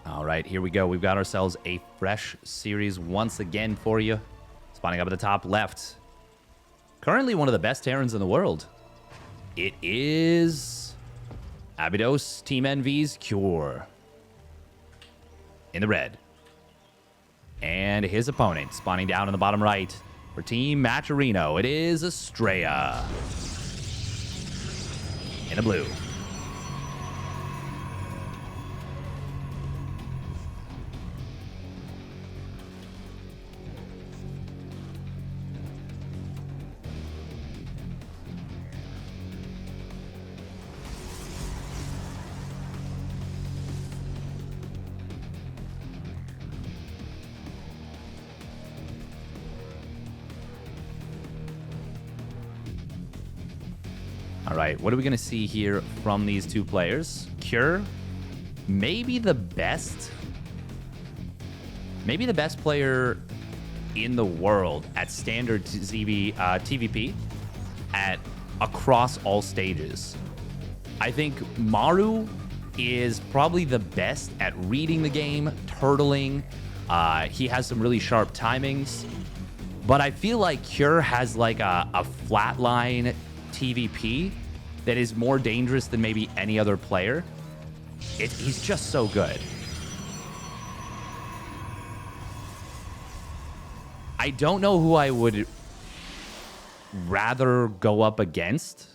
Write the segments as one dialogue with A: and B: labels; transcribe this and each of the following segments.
A: All right, here we go. We've got ourselves a fresh series once again for you. Spawning up at the top left. Currently one of the best Terrans in the world. It is Abydos Team Envy's Cure. In the red. And his opponent spawning down in the bottom right for Team Matcherino. It is Astrea. In the blue. All right, what are we going to see here from these two players? Cure, maybe the best player in the world at standard TVP across all stages. I think Maru is probably the best at reading the game, turtling. He has some really sharp timings. But I feel like Cure has like a flatline TVP that is more dangerous than maybe any other player. He's just so good. I don't know who I would rather go up against.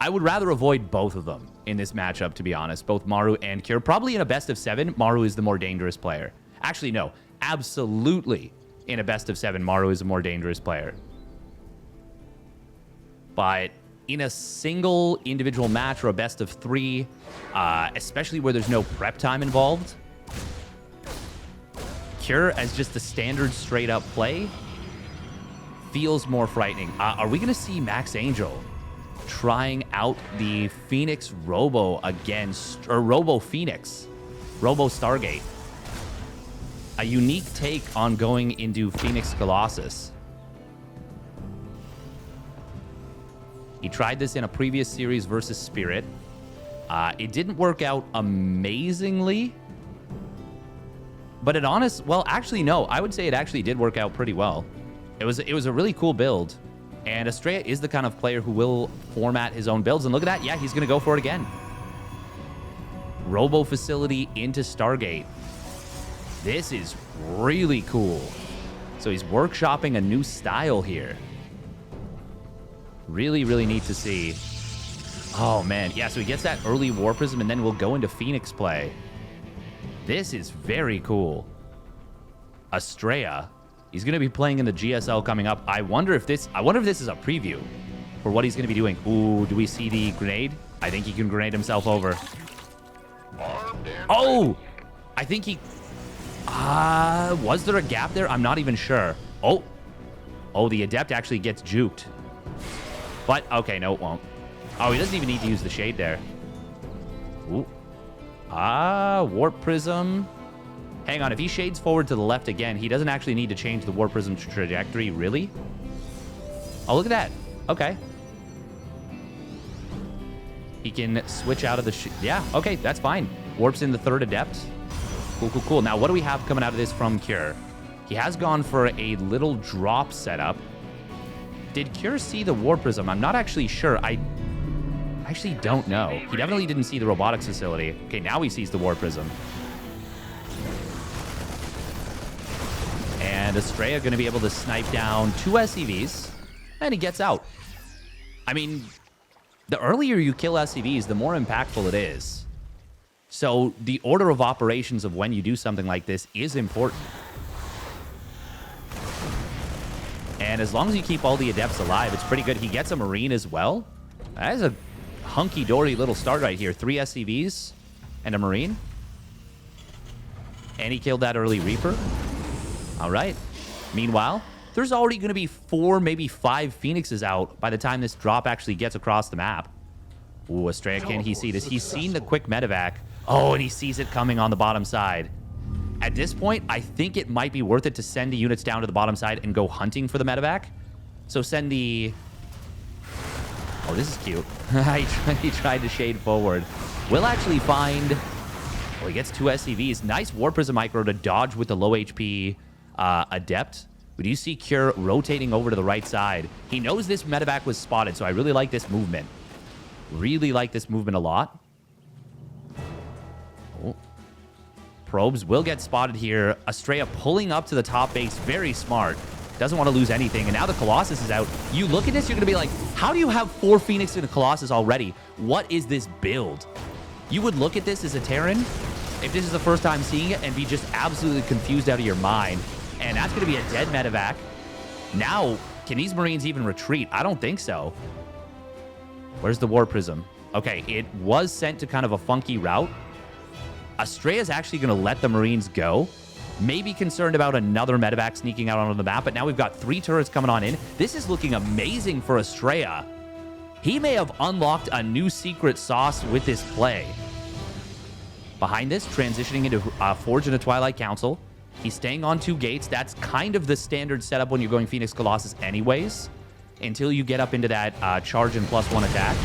A: I would rather avoid both of them in this matchup, to be honest. Both Maru and Cure. Probably in a best of 7, Maru is the more dangerous player. Actually, no. Absolutely in a best of 7, Maru is a more dangerous player. But in a single individual match or a best of 3, especially where there's no prep time involved, Cure as just the standard straight up play feels more frightening. Are we going to see Max Angel trying out the Phoenix Robo against, or Robo Phoenix, Robo Stargate? A unique take on going into Phoenix Colossus. He tried this in a previous series versus Spirit. It didn't work out amazingly. But actually, no. I would say it actually did work out pretty well. It was a really cool build. And Astrea is the kind of player who will format his own builds. And look at that. Yeah, he's going to go for it again. Robo Facility into Stargate. This is really cool. So he's workshopping a new style here. Really, really neat to see. Oh, man. Yeah, so he gets that early Warp Prism, and then we'll go into Phoenix play. This is very cool. Astrea. He's going to be playing in the GSL coming up. I wonder if this is a preview for what he's going to be doing. Ooh, do we see the grenade? I think he can grenade himself over. Oh! I think he... was there a gap there? I'm not even sure. Oh. Oh, the Adept actually gets juked. But, okay, no, it won't. Oh, he doesn't even need to use the shade there. Ooh. Warp Prism. Hang on, if he shades forward to the left again, he doesn't actually need to change the Warp Prism trajectory, really? Oh, look at that. Okay. He can switch out of the... yeah, okay, that's fine. Warps in the third Adept. Cool, cool, cool. Now, what do we have coming out of this from Cure? He has gone for a little drop setup. Did Cure see the Warp Prism? I'm not actually sure. I actually don't know. He definitely didn't see the Robotics Facility. Okay, now he sees the Warp Prism. And Astrea going to be able to snipe down 2 SCVs. And he gets out. I mean, the earlier you kill SCVs, the more impactful it is. So the order of operations of when you do something like this is important. And as long as you keep all the Adepts alive, it's pretty good. He gets a Marine as well. That is a hunky-dory little start right here. 3 SCVs and a Marine. And he killed that early Reaper. All right. Meanwhile, there's already going to be 4, maybe 5 Phoenixes out by the time this drop actually gets across the map. Ooh, Astrea, can he see this? He's seen the quick medevac. Oh, and he sees it coming on the bottom side. At this point, I think it might be worth it to send the units down to the bottom side and go hunting for the medevac. So send the... oh, this is cute. He tried to shade forward. We'll actually find Well, he gets 2 SCVs. Nice Warp Prism micro to dodge with the low HP Adept. But you see Cure rotating over to the right side. He knows this medevac was spotted, so I really like this movement. Really like this movement a lot. Oh. Probes will get spotted here. Astrea pulling up to the top base. Very smart. Doesn't want to lose anything. And now the Colossus is out. You look at this, you're going to be like, how do you have 4 Phoenix and a Colossus already? What is this build? You would look at this as a Terran, if this is the first time seeing it, and be just absolutely confused out of your mind. And that's going to be a dead medevac. Now, can these Marines even retreat? I don't think so. Where's the Warp Prism? Okay, it was sent to kind of a funky route. Astrea is actually going to let the Marines go. Maybe concerned about another medevac sneaking out onto the map, but now we've got 3 turrets coming on in. This is looking amazing for Astrea. He may have unlocked a new secret sauce with this play. Behind this, transitioning into Forge and a Twilight Council. He's staying on 2 gates. That's kind of the standard setup when you're going Phoenix Colossus anyways, until you get up into that charge and +1 attack.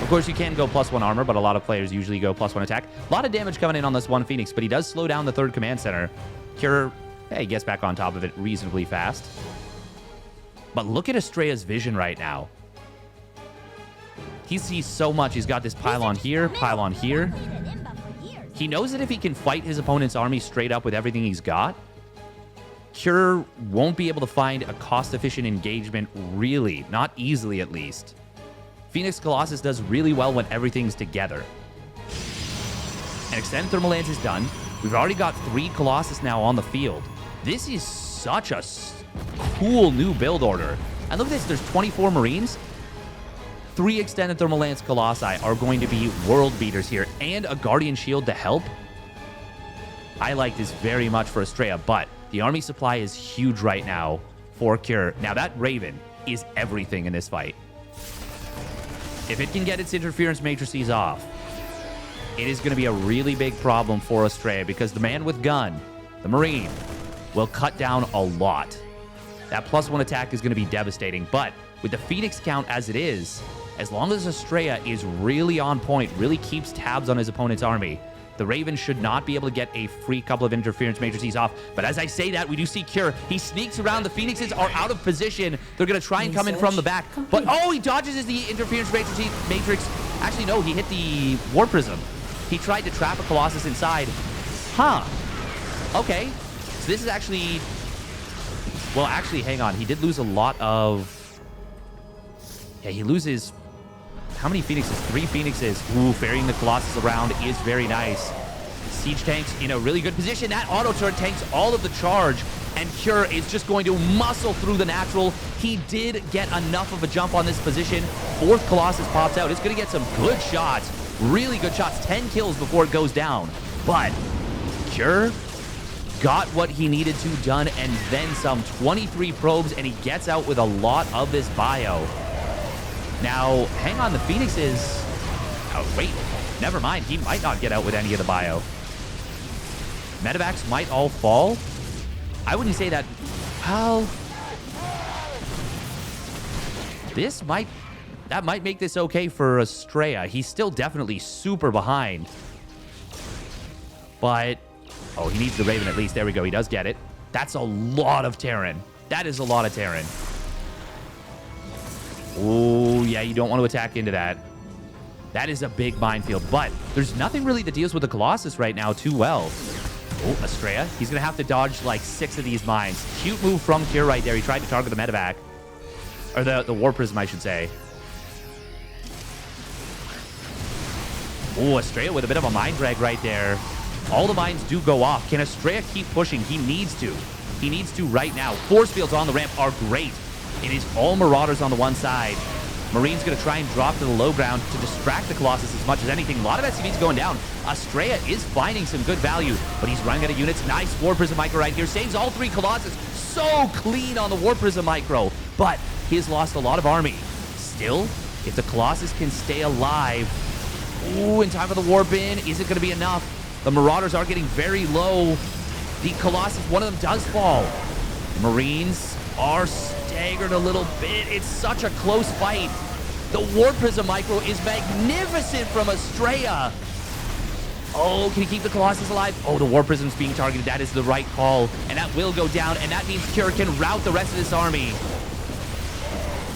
A: Of course, you can go +1 armor, but a lot of players usually go +1 attack. A lot of damage coming in on this one Phoenix, but he does slow down the 3rd command center. Cure, hey, he gets back on top of it reasonably fast. But look at Astrea's vision right now. He sees so much. He's got this pylon here, pylon here. He knows that if he can fight his opponent's army straight up with everything he's got, Cure won't be able to find a cost-efficient engagement, really. Not easily, at least. Phoenix Colossus does really well when everything's together. An Extended Thermal Lance is done. We've already got 3 Colossus now on the field. This is such a cool new build order. And look at this. There's 24 Marines. 3 Extended Thermal Lance Colossi are going to be world beaters here, and a Guardian Shield to help. I like this very much for Astrea, but the army supply is huge right now for Cure. Now, that Raven is everything in this fight. If it can get its interference matrices off, it is going to be a really big problem for Astrea, because the man with gun, the Marine, will cut down a lot. That +1 attack is going to be devastating, but with the Phoenix count as it is, as long as Astrea is really on point, really keeps tabs on his opponent's army, the Raven should not be able to get a free couple of interference matrices off. But as I say that, we do see Cure. He sneaks around. The Phoenixes are out of position. They're going to try and come in from the back. But, oh, he dodges the interference matrix. Actually, no, he hit the Warp Prism. He tried to trap a Colossus inside. Huh. Okay. So this is actually... Well, actually, hang on. He did lose a lot of... Yeah, he loses... How many Phoenixes? 3 Phoenixes. Ooh, ferrying the Colossus around is very nice. Siege tanks in a really good position. That auto turret tanks all of the charge, and Cure is just going to muscle through the natural. He did get enough of a jump on this position. 4th Colossus pops out. It's going to get some good shots. Really good shots. 10 kills before it goes down. But Cure got what he needed to done, and then some. 23 probes, and he gets out with a lot of this bio. Now, hang on, the Phoenix is... Oh, wait. Never mind. He might not get out with any of the bio. Medevacs might all fall. I wouldn't say that... Well... This might... That might make this okay for Astrea. He's still definitely super behind. But... Oh, he needs the Raven at least. There we go. He does get it. That's a lot of Terran. That is a lot of Terran. Oh, yeah, you don't want to attack into that. That is a big minefield, but there's nothing really that deals with the Colossus right now too well. Oh, Astrea. He's going to have to dodge like 6 of these mines. Cute move from Cure right there. He tried to target the medevac. Or the Warp Prism, I should say. Oh, Astrea with a bit of a mine drag right there. All the mines do go off. Can Astrea keep pushing? He needs to. He needs to right now. Force fields on the ramp are great. It is all Marauders on the one side. Marine's going to try and drop to the low ground to distract the Colossus as much as anything. A lot of SCVs going down. Astrea is finding some good value, but he's running out of units. Nice Warp Prism micro right here. Saves all 3 Colossus. So clean on the Warp Prism micro, but he has lost a lot of army. Still, if the Colossus can stay alive... Ooh, in time for the Warp in. Is it going to be enough? The Marauders are getting very low. The Colossus, one of them does fall. Marines are staggered a little bit. It's such a close fight. The Warp Prism micro is magnificent from Astrea. Oh, can he keep the Colossus alive? Oh, the Warp Prism's being targeted. That is the right call. And that will go down. And that means Cure can rout the rest of this army.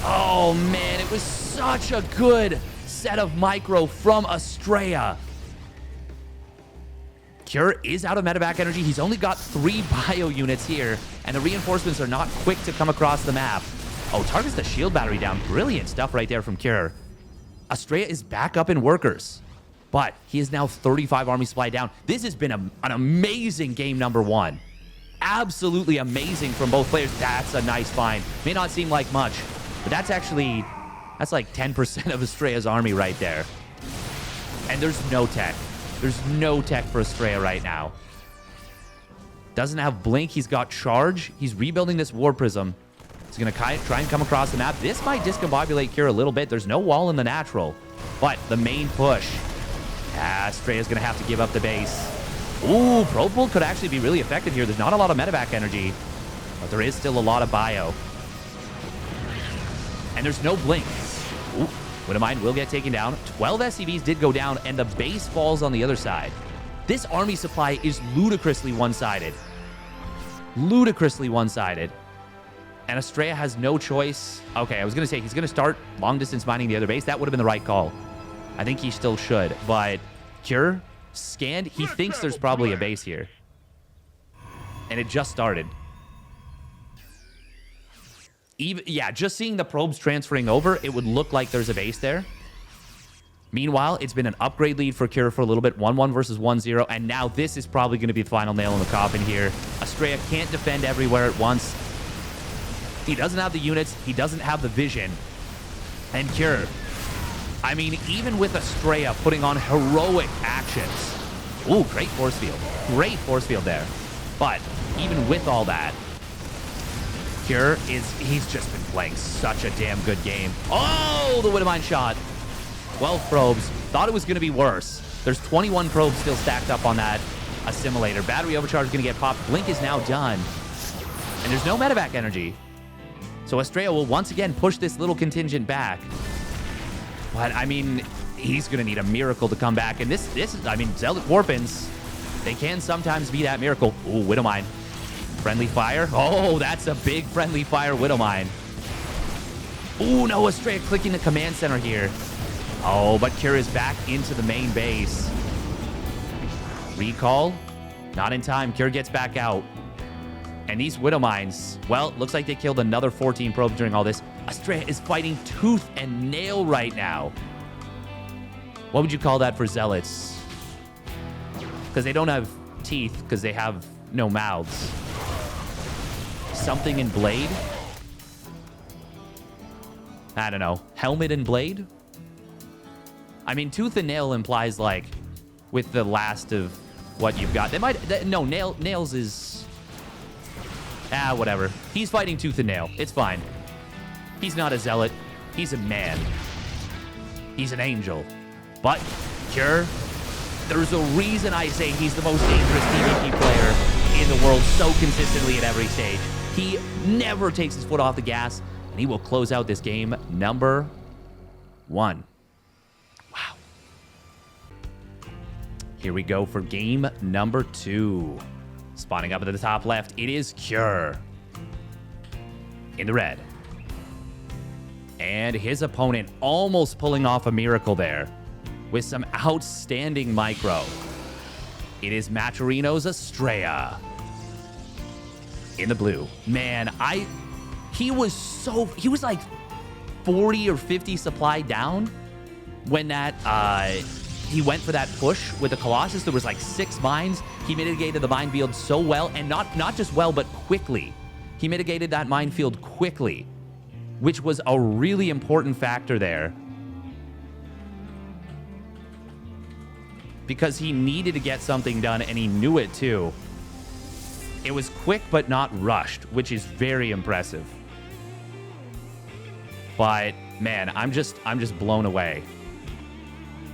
A: Oh, man. It was such a good set of micro from Astrea. Cure is out of medevac energy. He's only got 3 bio units here. And the reinforcements are not quick to come across the map. Oh, targets the shield battery down. Brilliant stuff right there from Cure. Astrea is back up in workers. But he is now 35 army supply down. This has been an amazing game number 1. Absolutely amazing from both players. That's a nice find. May not seem like much, but that's like 10% of Astrea's army right there. And there's no tech. There's no tech for Astrea right now. Doesn't have Blink. He's got Charge. He's rebuilding this Warp Prism. He's going to try and come across the map. This might discombobulate Cure a little bit. There's no wall in the natural. But the main push... Astrea's going to have to give up the base. Ooh, Probe Bolt could actually be really effective here. There's not a lot of medevac energy, but there is still a lot of bio. And there's no blink. Ooh, Widowmine will get taken down. 12 SCVs did go down, and the base falls on the other side. This army supply is ludicrously one-sided. Ludicrously one-sided. And Astrea has no choice. Okay, I was going to say he's going to start long-distance mining the other base. That would have been the right call. I think he still should, but Cure scanned. He thinks there's probably a base here. And it just started. Yeah, just seeing the probes transferring over, it would look like there's a base there. Meanwhile, it's been an upgrade lead for Cure for a little bit. 1-1 versus 1-0, and now this is probably going to be the final nail in the coffin here. Astrea can't defend everywhere at once. He doesn't have the units. He doesn't have the vision. And Cure... I mean, even with Astrea putting on heroic actions. Ooh, great force field. Great force field there. But even with all that, Cure he's just been playing such a damn good game. Oh, the Widowmine shot. 12 probes. Thought it was going to be worse. There's 21 probes still stacked up on that assimilator. Battery overcharge is going to get popped. Blink is now done. And there's no medevac energy. So Astrea will once again push this little contingent back. But, I mean, he's going to need a miracle to come back. And this is, I mean, Zealot Warpins, they can sometimes be that miracle. Ooh, Widowmine. Friendly fire. Oh, that's a big friendly fire, Widowmine. Ooh, no, Astrea clicking the command center here. Oh, but Cure is back into the main base. Recall. Not in time. Cure gets back out. And these Widowmines, well, looks like they killed another 14 probes during all this. Astrea is fighting tooth and nail right now. What would you call that for Zealots? Because they don't have teeth, because they have no mouths. Something in blade? I don't know. Helmet and blade? I mean, tooth and nail implies, like, with the last of what you've got. They might... No, nails is... whatever. He's fighting tooth and nail. It's fine. He's not a zealot. He's a man. He's an angel. But, Cure, there's a reason I say he's the most dangerous PvP player in the world so consistently at every stage. He never takes his foot off the gas, and he will close out this game number 1. Wow. Here we go for game number 2. Spawning up at the top left, it is Cure. In the red. And his opponent almost pulling off a miracle there with some outstanding micro. It is Maturino's Astrea. In the blue. Man, he was like 40 or 50 supply down when that he went for that push with the Colossus. There was like 6 mines. He mitigated the minefield so well, and not just well, but quickly. He mitigated that minefield quickly, which was a really important factor there. Because he needed to get something done, and he knew it too. It was quick but not rushed, which is very impressive. But man, I'm just blown away.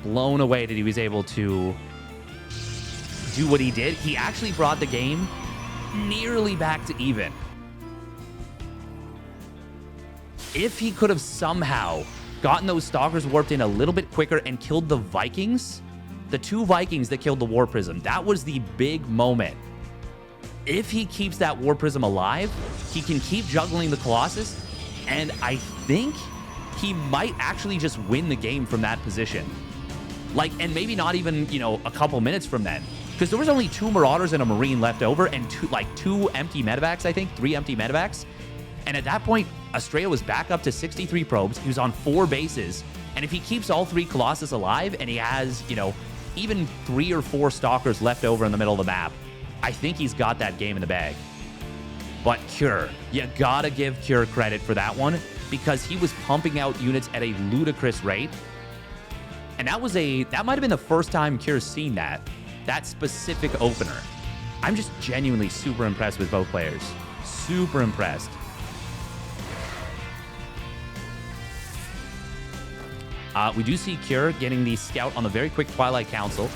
A: Blown away that he was able to do what he did. He actually brought the game nearly back to even. If he could have somehow gotten those Stalkers warped in a little bit quicker and killed the Vikings, The 2 Vikings that killed the Warp Prism. That was the big moment. If he keeps that Warp Prism alive, he can keep juggling the Colossus, and I think he might actually just win the game from that position. Like, and maybe not even, you know, a couple minutes from then. Because there was only 2 Marauders and a Marine left over, and 2 empty medevacs, I think. 3 empty medevacs. And at that point, Astrea was back up to 63 probes. He was on 4 bases. And if he keeps all 3 Colossus alive, and he has, you know, even 3 or 4 Stalkers left over in the middle of the map, I think he's got that game in the bag. But Cure, you gotta give Cure credit for that one, because he was pumping out units at a ludicrous rate. And that might have been the first time Cure's seen that specific opener. I'm just genuinely super impressed with both players. Super impressed. We do see Cure getting the scout on the very quick Twilight Council.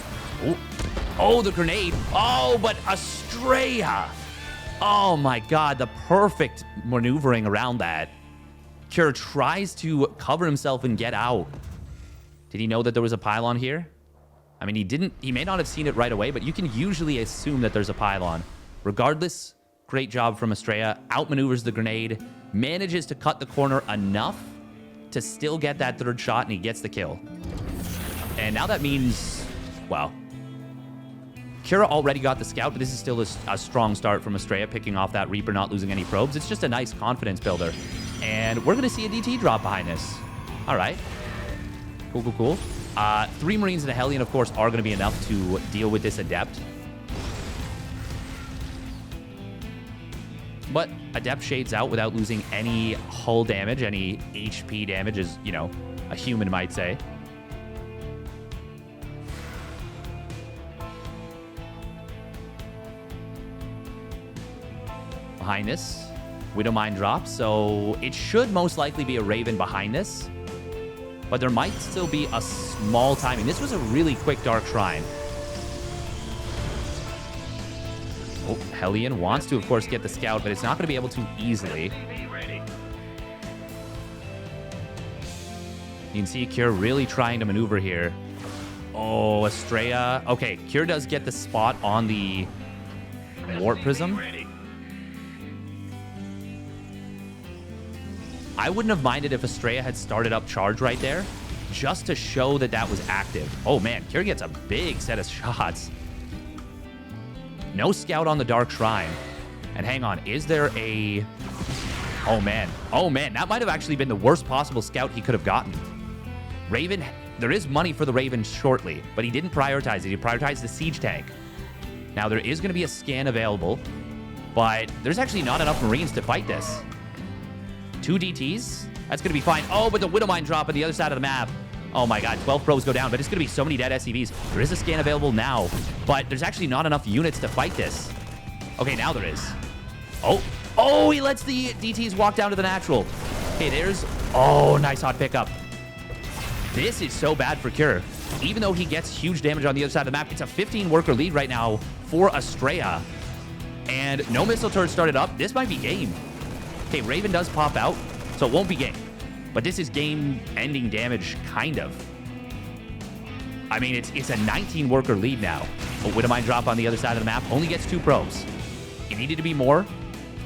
A: Oh, the grenade. Oh, but Astrea. Oh my God, the perfect maneuvering around that. Cure tries to cover himself and get out. Did he know that there was a pylon here? I mean, he may not have seen it right away, but you can usually assume that there's a pylon. Regardless, great job from Astrea. Outmaneuvers the grenade, manages to cut the corner enough to still get that 3rd shot, and he gets the kill. And now that means, well, Cure already got the scout, but this is still a strong start from Astrea, picking off that Reaper, not losing any probes. It's just a nice confidence builder. And we're going to see a DT drop behind this. All right. Cool, cool, cool. 3 Marines and a Hellion, of course, are going to be enough to deal with this Adept. But Adept shades out without losing any hull damage, any HP damage, as, you know, a human might say. Behind this, Widowmine drops, so it should most likely be a Raven behind this. But there might still be a small timing. This was a really quick Dark Shrine. Oh, Hellion wants to, of course, get the scout, but it's not going to be able to easily. You can see Cure really trying to maneuver here. Oh, Astrea. Okay, Cure does get the spot on the Warp Prism. I wouldn't have minded if Astrea had started up charge right there, just to show that that was active. Oh man, Cure gets a big set of shots. No scout on the Dark Shrine. And hang on, is there a... Oh man, that might have actually been the worst possible scout he could have gotten. Raven, there is money for the Raven shortly, but he didn't prioritize it. He prioritized the siege tank. Now there is going to be a scan available, but there's actually not enough Marines to fight this. 2 DTs, that's going to be fine. Oh, but the Widowmine drop on the other side of the map. Oh my God, 12 probes go down, but it's going to be so many dead SCVs. There is a scan available now, but there's actually not enough units to fight this. Okay, now there is. Oh, he lets the DTs walk down to the natural. Okay, there's... Oh, nice hot pickup. This is so bad for Cure. Even though he gets huge damage on the other side of the map, it's a 15-worker lead right now for Astrea. And no missile turret started up. This might be game. Okay, Raven does pop out, so it won't be game. But this is game-ending damage, kind of. I mean, it's a 19-worker lead now. But Widowmine drop on the other side of the map only gets 2 probes. It needed to be more.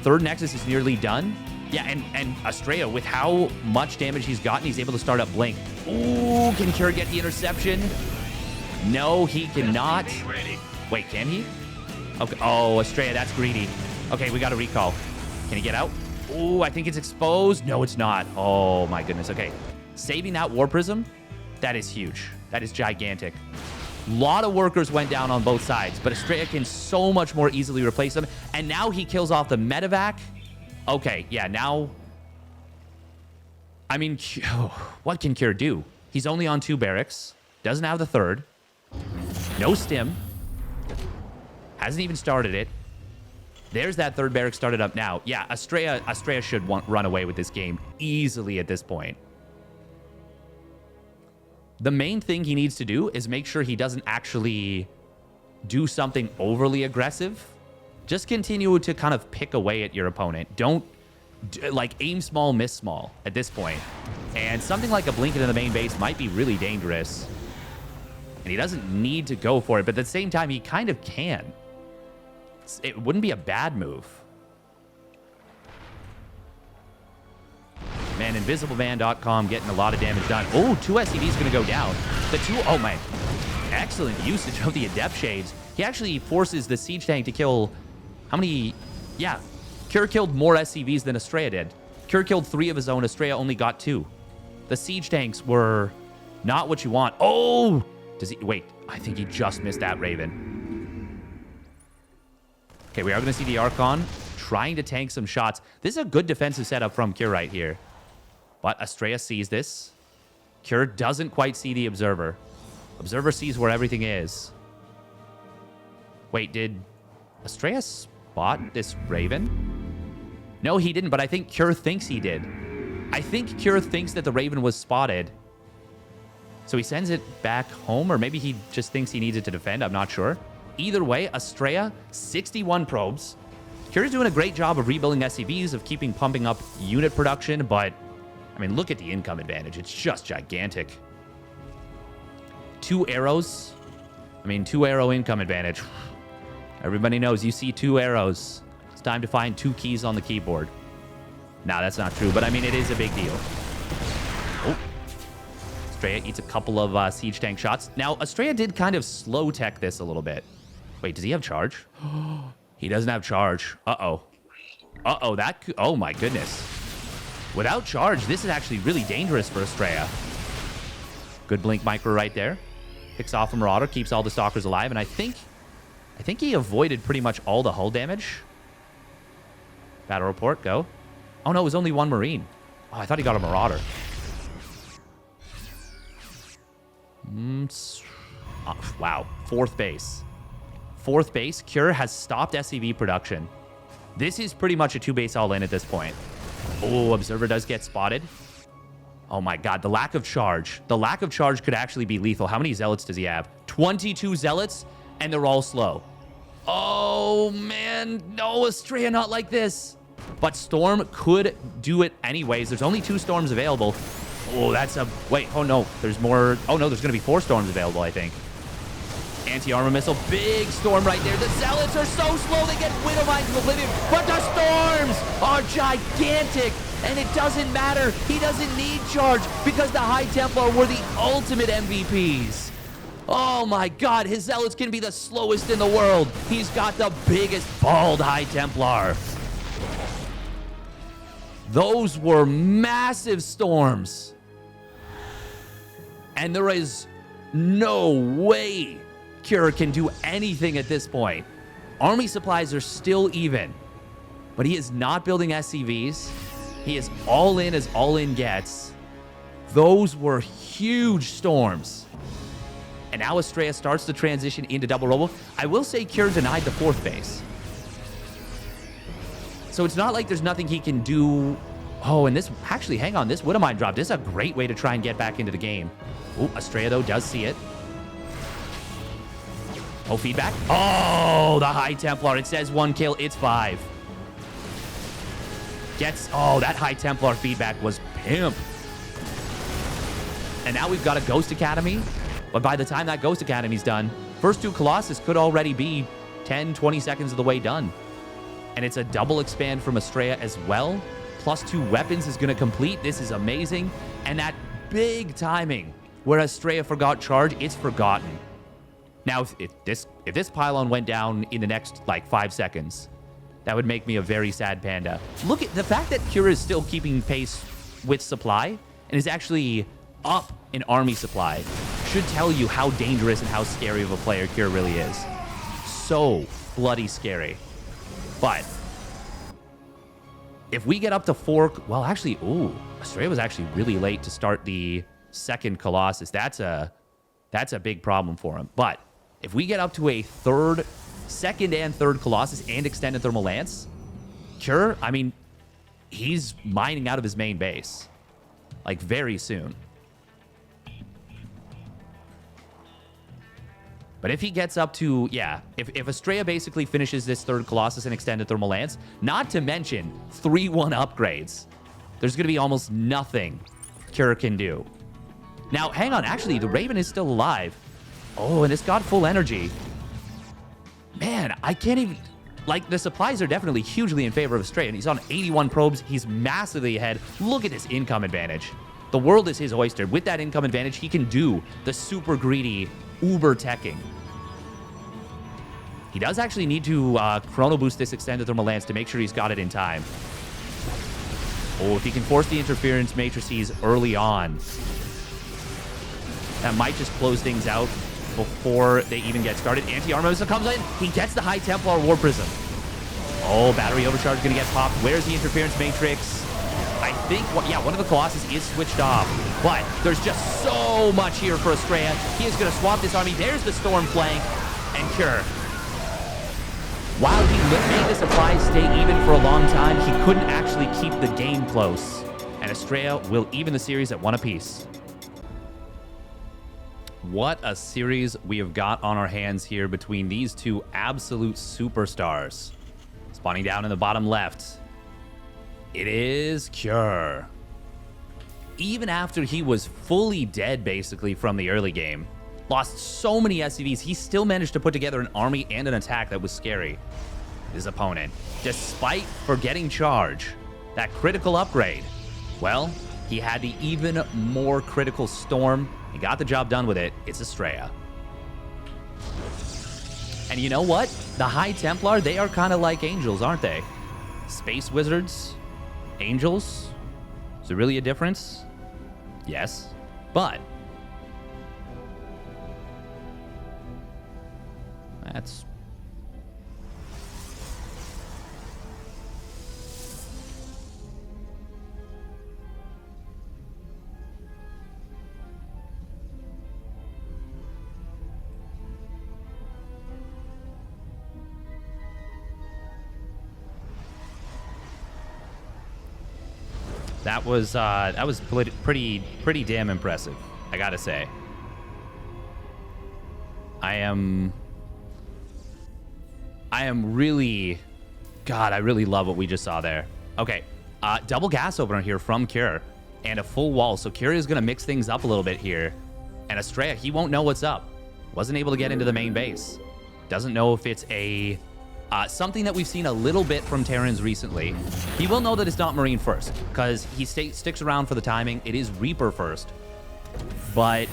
A: 3rd Nexus is nearly done. Yeah, and Astrea, with how much damage he's gotten, he's able to start up Blink. Ooh, can Cure get the interception? No, he cannot. Wait, can he? Okay. Oh, Astrea, that's greedy. Okay, we got a recall. Can he get out? Ooh, I think it's exposed. No, it's not. Oh, my goodness. Okay. Saving that Warp Prism, that is huge. That is gigantic. A lot of workers went down on both sides, but Astrea can so much more easily replace them. And now he kills off the medevac. Okay, yeah, now... I mean, what can Cure do? He's only on 2 barracks. Doesn't have the 3rd. No stim. Hasn't even started it. There's that 3rd barrack started up now. Yeah, Astrea should run away with this game easily at this point. The main thing he needs to do is make sure he doesn't actually do something overly aggressive. Just continue to kind of pick away at your opponent. Don't, like, aim small, miss small at this point. And something like a Blink into the main base might be really dangerous. And he doesn't need to go for it, but at the same time, he kind of can. It wouldn't be a bad move. Man, InvisibleMan.com getting a lot of damage done. Oh, 2 SCVs going to go down. Oh, man. Excellent usage of the Adept Shades. He actually forces the Siege Tank to kill... How many... Yeah. Cure killed more SCVs than Astrea did. Cure killed 3 of his own. Astrea only got 2. The Siege Tanks were not what you want. Oh! Does he... Wait. I think he just missed that Raven. Okay, we are going to see the Archon trying to tank some shots. This is a good defensive setup from Cure right here. But Astrea sees this. Cure doesn't quite see the Observer. Observer sees where everything is. Wait, did Astrea spot this Raven? No, he didn't, but I think Cure thinks he did. I think Cure thinks that the Raven was spotted. So he sends it back home, or maybe he just thinks he needs it to defend. I'm not sure. Either way, Astrea, 61 probes. Cure's doing a great job of rebuilding SCVs, of keeping pumping up unit production, but, I mean, look at the income advantage. It's just gigantic. 2 arrows. I mean, 2 arrow income advantage. Everybody knows you see 2 arrows. It's time to find 2 keys on the keyboard. Nah, that's not true, but I mean, it is a big deal. Oh. Astrea eats a couple of siege tank shots. Now, Astrea did kind of slow tech this a little bit. Wait, does he have charge? He doesn't have charge. Uh-oh. Uh-oh, that could... Oh, my goodness. Without charge, this is actually really dangerous for Astrea. Good blink micro right there. Picks off a Marauder, keeps all the Stalkers alive, and I think he avoided pretty much all the hull damage. Battle report, go. Oh, no, it was only 1 Marine. Oh, I thought he got a Marauder. Oh, wow. 4th base. 4th base. Cure has stopped SCV production. This is pretty much a 2-base all-in at this point. Oh, Observer does get spotted. Oh, my God. The lack of charge. The lack of charge could actually be lethal. How many Zealots does he have? 22 Zealots, and they're all slow. Oh, man. No, Astrea, not like this. But Storm could do it anyways. There's only 2 Storms available. Oh, that's a... Wait, oh, no. There's more... Oh, no, there's going to be 4 Storms available, I think. Anti-armor missile. Big Storm right there. The Zealots are so slow. They get Widowmined to oblivion. But the Storms are gigantic. And it doesn't matter. He doesn't need charge because the High Templar were the ultimate MVPs. Oh, my God. His Zealots can be the slowest in the world. He's got the biggest bald High Templar. Those were massive Storms. And there is no way Cure can do anything at this point. Army supplies are still even, but he is not building SCVs. He is all in as all in gets. Those were huge Storms. And now Astrea starts to transition into double robo. I will say Cure denied the 4th base. So it's not like there's nothing he can do. Oh, and this, actually, hang on, this Widowmine drop. This is a great way to try and get back into the game. Oh, Astrea, though, does see it. Oh, feedback. Oh, the High Templar. It says 1 kill. It's 5. Gets... Oh, that High Templar feedback was pimp. And now we've got a Ghost Academy. But by the time that Ghost Academy's done, first 2 Colossus could already be 10, 20 seconds of the way done. And it's a double expand from Astrea as well. Plus 2 weapons is going to complete. This is amazing. And that big timing where Astrea forgot charge, it's forgotten. Now, if this pylon went down in the next, like, 5 seconds, that would make me a very sad panda. Look at the fact that Cure is still keeping pace with supply and is actually up in army supply should tell you how dangerous and how scary of a player Cure really is. So bloody scary. But if we get up to 4... Well, actually, ooh, Astrea was actually really late to start the 2nd Colossus. That's a big problem for him. But if we get up to a 2nd and 3rd Colossus and extended thermal lance, Cure, I mean, he's mining out of his main base. Like, very soon. But if he gets up to, yeah, if Astrea basically finishes this 3rd Colossus and extended thermal lance, not to mention 3-1 upgrades, there's going to be almost nothing Cure can do. Now, hang on. Actually, the Raven is still alive. Oh, and it's got full energy. Man, I can't even... Like, the supplies are definitely hugely in favor of Astrea, and he's on 81 probes. He's massively ahead. Look at this income advantage. The world is his oyster. With that income advantage, he can do the super greedy uber teching. He does actually need to chrono boost this extended thermal lance to make sure he's got it in time. Oh, if he can force the interference matrices early on, that might just close things out before they even get started. Anti-armor missile comes in. He gets the High Templar Warp Prism. Oh, battery overcharge going to get popped. Where's the interference matrix? I think, yeah, one of the Colossus is switched off. But there's just so much here for Astrea. He is going to swap this army. There's the Storm flank. And Cure. While he made the supplies stay even for a long time, he couldn't actually keep the game close. And Astrea will even the series at 1 apiece. What a series we have got on our hands here between these two absolute superstars. Spawning down in the bottom left, it is Cure. Even after he was fully dead, basically, from the early game, lost so many SCVs, he still managed to put together an army and an attack that was scary. His opponent, despite forgetting charge, that critical upgrade, well, he had the even more critical Storm. He got the job done with it. It's Astrea. And you know what? The High Templar, they are kind of like angels, aren't they? Space wizards, angels. Is there really a difference? Yes, but that's... That was pretty damn impressive, I gotta say. I am really, God, I really love what we just saw there. Okay, double gas opener here from Cure and a full wall. So Cure is gonna mix things up a little bit here, and Astrea, he won't know what's up. Wasn't able to get into the main base. Doesn't know if it's a something that we've seen a little bit from Terrans recently. He will know that it's not Marine first, because he sticks around for the timing. It is Reaper first. But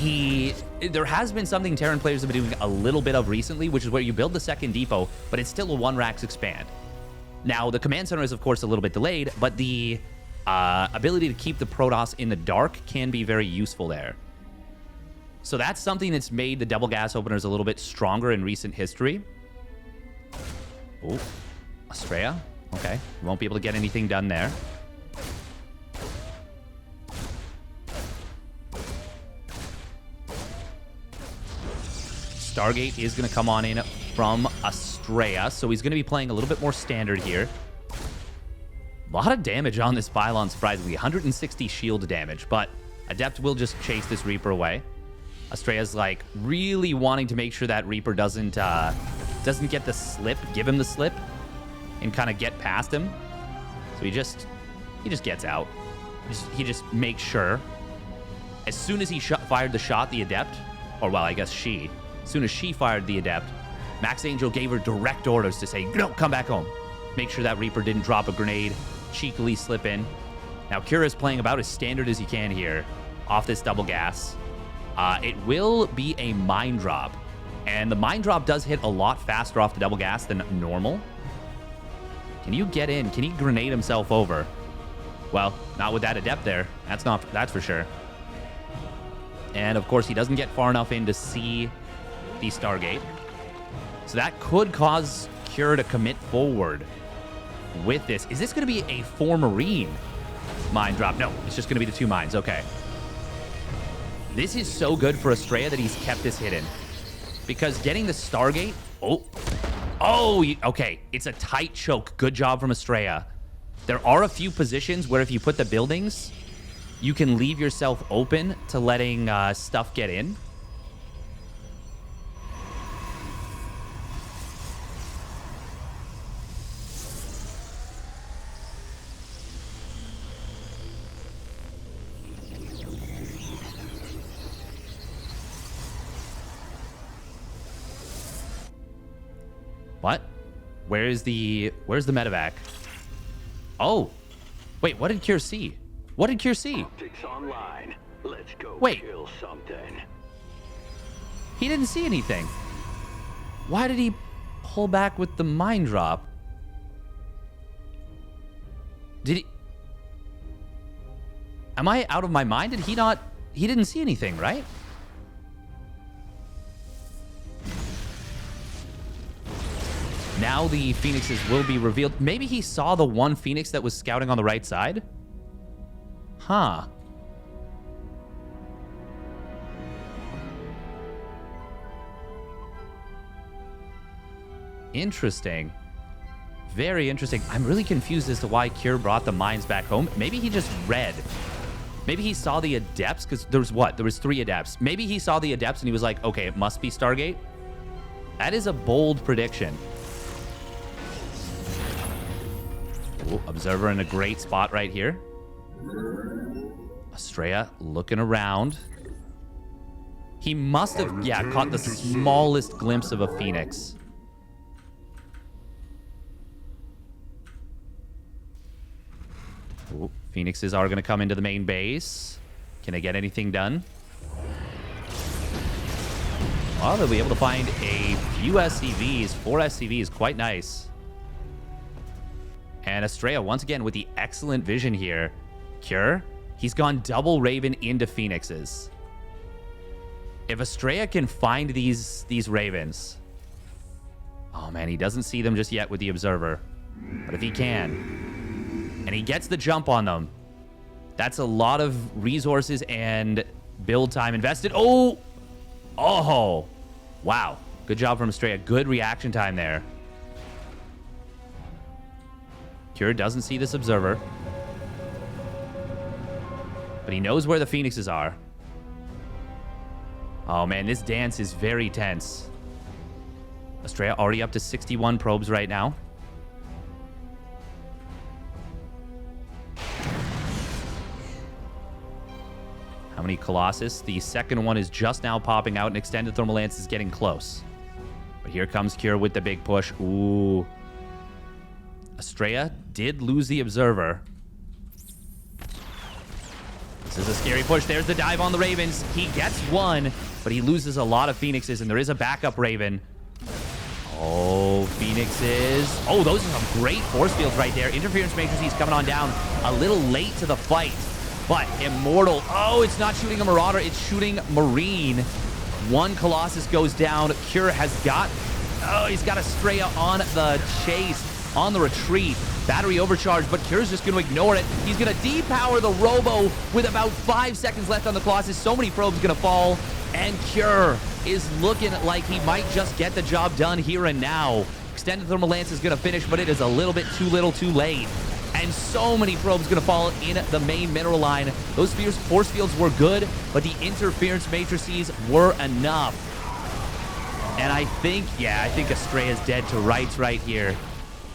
A: there has been something Terran players have been doing a little bit of recently, which is where you build the second depot, but it's still a 1-Rax expand. Now, the command center is, of course, a little bit delayed, but the ability to keep the Protoss in the dark can be very useful there. So that's something that's made the double gas openers a little bit stronger in recent history. Oh, Astrea. Okay, won't be able to get anything done there. Stargate is going to come on in from Astrea, so he's going to be playing a little bit more standard here. A lot of damage on this pylon, surprisingly. 160 shield damage, but Adept will just chase this Reaper away. Astrea's like really wanting to make sure that Reaper doesn't get the slip, give him the slip, and kind of get past him. So he just gets out. He just makes sure. As soon as he fired the shot, the Adept, or well, I guess as soon as she fired the Adept, Max Angel gave her direct orders to say, no, come back home. Make sure that Reaper didn't drop a grenade, cheekily slip in. Now, Cure is playing about as standard as he can here off this double gas. It will be a mine drop. And the mine drop does hit a lot faster off the double gas than normal. Can you get in? Can he grenade himself over? Well, not with that Adept there. That's for sure. And of course, he doesn't get far enough in to see the Stargate. So that could cause Cure to commit forward with this. Is this going to be a 4 Marine mine drop? No, it's just going to be the 2 mines. Okay. This is so good for Astrea that he's kept this hidden. Because getting the Stargate... okay. It's a tight choke. Good job from Astrea. There are a few positions where if you put the buildings, you can leave yourself open to letting stuff get in. What? Where's the medevac? Oh. Wait, what did Cure see? What did Cure see?
B: Optics online. Let's go
A: Wait.
B: kill something.
A: He didn't see anything. Why did he pull back with the mine drop? Did he... Am I out of my mind? Did he not... He didn't see anything, right? Now the Phoenixes will be revealed. Maybe he saw the one Phoenix that was scouting on the right side? Huh. Interesting. Very interesting. I'm really confused as to why Cure brought the mines back home. Maybe he just read. Maybe he saw the Adepts, because there was what? There was 3 Adepts. Maybe he saw the Adepts and he was like, okay, it must be Stargate. That is a bold prediction. Ooh, Observer in a great spot right here. Astrea looking around. He must have, yeah, caught the smallest glimpse of a Phoenix. Ooh, Phoenixes are going to come into the main base. Can they get anything done? Well, they'll be able to find a few SCVs, 4 SCVs, quite nice. And Astrea, once again, with the excellent vision here. Cure, he's gone double Raven into Phoenixes. If Astrea can find these Ravens... Oh, man, he doesn't see them just yet with the Observer. But if he can, and he gets the jump on them, that's a lot of resources and build time invested. Oh! Oh! Wow. Good job from Astrea. Good reaction time there. Cure doesn't see this Observer, but he knows where the Phoenixes are. Oh, man, this dance is very tense. Astrea already up to 61 probes right now. How many Colossus? The second one is just now popping out, and Extended Thermal Lance is getting close. But here comes Cure with the big push. Ooh. Astrea did lose the Observer. This is a scary push. There's the dive on the Ravens. He gets one, but he loses a lot of Phoenixes, and there is a backup Raven. Oh, Phoenixes. Oh, those are some great force fields right there. Interference Matrices coming on down a little late to the fight. But Immortal, oh, it's not shooting a Marauder, it's shooting Marine. One Colossus goes down. Cure has got, oh, he's got Astrea on the chase, on the retreat. Battery overcharged, but Cure's just going to ignore it. He's going to depower the Robo with about 5 seconds left on the Colossus. So many probes going to fall, and Cure is looking like he might just get the job done here and now. Extended Thermal Lance is going to finish, but it is a little bit too little too late. And so many probes going to fall in the main mineral line. Those force fields were good, but the interference matrices were enough. And I think, yeah, I think Astrea's dead to rights right here.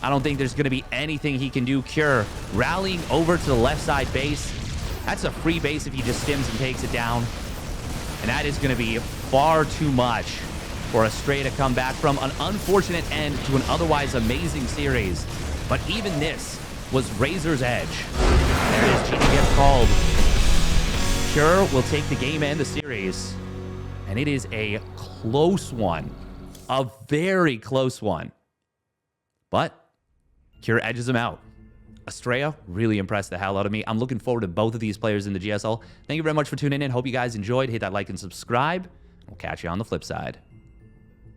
A: I don't think there's going to be anything he can do. Cure rallying over to the left side base. That's a free base if he just stims and takes it down. And that is going to be far too much for Astrea to come back from an unfortunate end to an otherwise amazing series. But even this was Razor's Edge. There it is. GG gets called. Cure will take the game and the series. And it is a close one. A very close one. But Cure edges him out. Astrea really impressed the hell out of me. I'm looking forward to both of these players in the GSL. Thank you very much for tuning in. Hope you guys enjoyed. Hit that like and subscribe. We'll catch you on the flip side.